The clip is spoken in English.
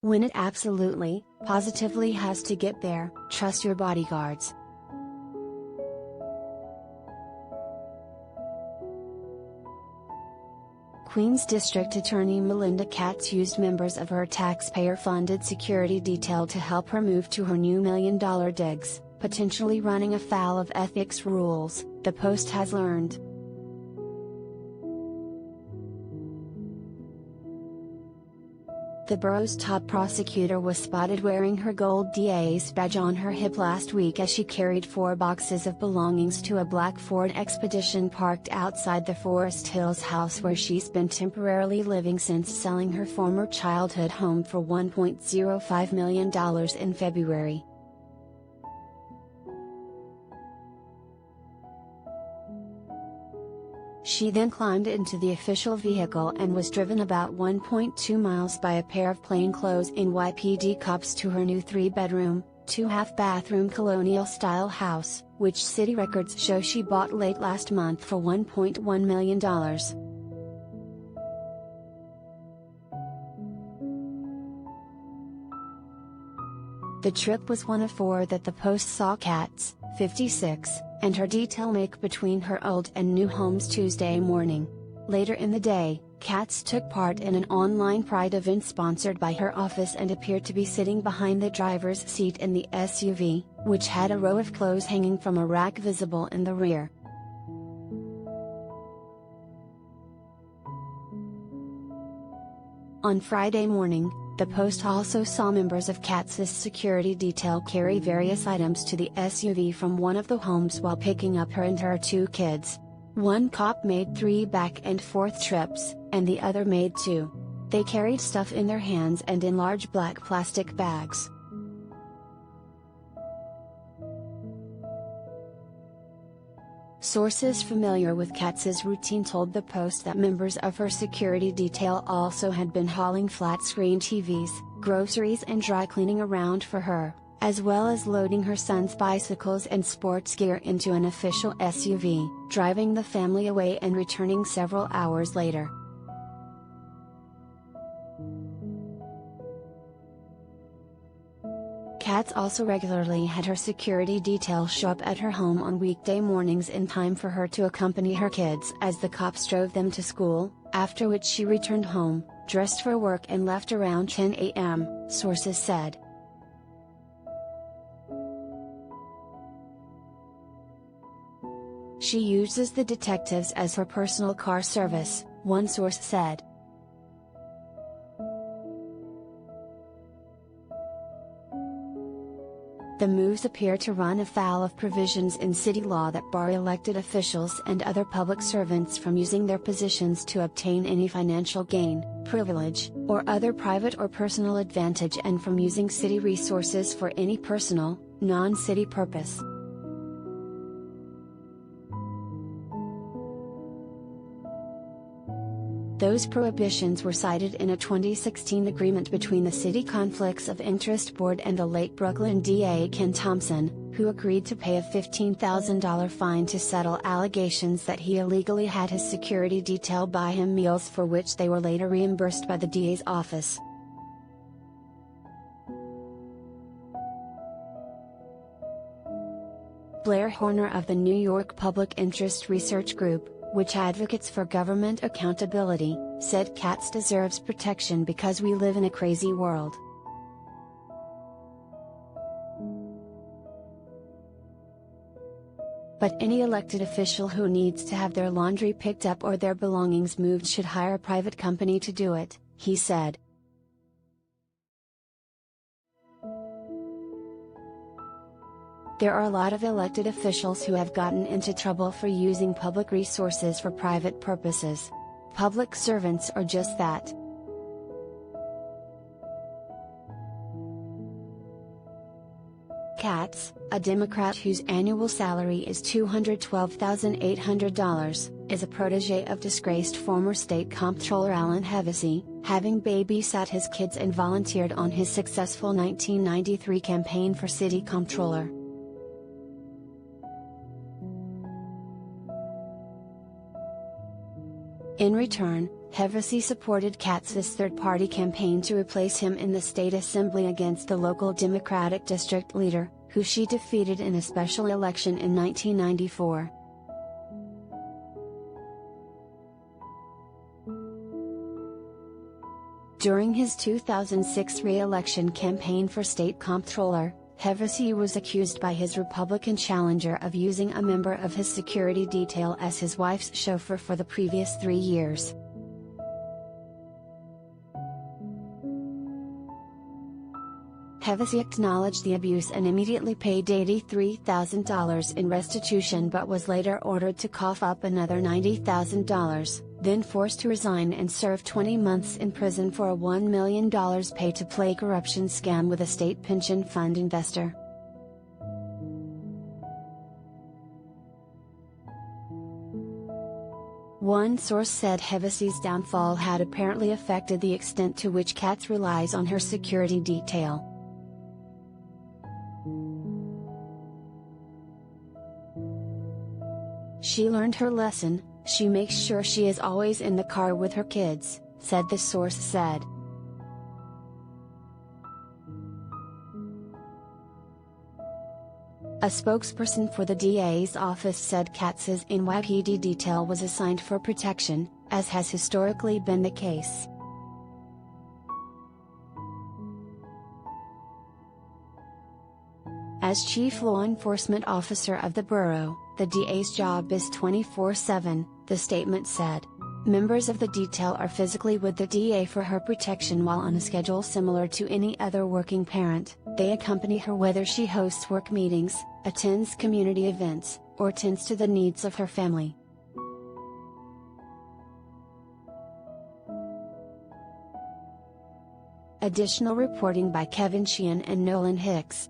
When it absolutely, positively has to get there, trust your bodyguards. Queens District Attorney Melinda Katz used members of her taxpayer-funded security detail to help her move to her new $1 million digs, potentially running afoul of ethics rules, the Post has learned. The borough's top prosecutor was spotted wearing her gold DA's badge on her hip last week as she carried 4 boxes of belongings to a black Ford Expedition parked outside the Forest Hills house where she's been temporarily living since selling her former childhood home for $1.05 million in February. She then climbed into the official vehicle and was driven about 1.2 miles by a pair of plainclothes NYPD cops to her new 3-bedroom, 2-half-bathroom colonial-style house, which city records show she bought late last month for $1.1 million. The trip was one of 4 that the Post saw Katz, 56, and her detail make between her old and new homes Tuesday morning. Later in the day, Katz took part in an online Pride event sponsored by her office and appeared to be sitting behind the driver's seat in the SUV, which had a row of clothes hanging from a rack visible in the rear. On Friday morning, the Post also saw members of Katz's security detail carry various items to the SUV from one of the homes while picking up her and her 2 kids. One cop made 3 back and forth trips, and the other made 2. They carried stuff in their hands and in large black plastic bags. Sources familiar with Katz's routine told the Post that members of her security detail also had been hauling flat-screen TVs, groceries and dry cleaning around for her, as well as loading her son's bicycles and sports gear into an official SUV, driving the family away and returning several hours later. Katz also regularly had her security detail show up at her home on weekday mornings in time for her to accompany her kids as the cops drove them to school, after which she returned home, dressed for work and left around 10 a.m., sources said. She uses the detectives as her personal car service, one source said. The moves appear to run afoul of provisions in city law that bar elected officials and other public servants from using their positions to obtain any financial gain, privilege, or other private or personal advantage and from using city resources for any personal, non-city purpose. Those prohibitions were cited in a 2016 agreement between the City Conflicts of Interest Board and the late Brooklyn DA Ken Thompson, who agreed to pay a $15,000 fine to settle allegations that he illegally had his security detail buy him meals for which they were later reimbursed by the DA's office. Blair Horner of the New York Public Interest Research Group, which advocates for government accountability, said Katz deserves protection because we live in a crazy world. But any elected official who needs to have their laundry picked up or their belongings moved should hire a private company to do it, he said. There are a lot of elected officials who have gotten into trouble for using public resources for private purposes. Public servants are just that. Katz, a Democrat whose annual salary is $212,800, is a protege of disgraced former state comptroller Alan Hevesy, having babysat his kids and volunteered on his successful 1993 campaign for city comptroller. In return, Hevesy supported Katz's third-party campaign to replace him in the state assembly against the local Democratic district leader, who she defeated in a special election in 1994. During his 2006 re-election campaign for state comptroller, Hevesy was accused by his Republican challenger of using a member of his security detail as his wife's chauffeur for the previous 3 years. Hevesy acknowledged the abuse and immediately paid $83,000 in restitution, but was later ordered to cough up another $90,000, then forced to resign and serve 20 months in prison for a $1 million pay-to-play corruption scam with a state pension fund investor. One source said Hevesy's downfall had apparently affected the extent to which Katz relies on her security detail. "She learned her lesson. She makes sure she is always in the car with her kids," said the source said. A spokesperson for the DA's office said Katz's NYPD detail was assigned for protection, as has historically been the case. As chief law enforcement officer of the borough, the DA's job is 24/7, the statement said. Members of the detail are physically with the DA for her protection while on a schedule similar to any other working parent. They accompany her whether she hosts work meetings, attends community events, or tends to the needs of her family. Additional reporting by Kevin Sheehan and Nolan Hicks.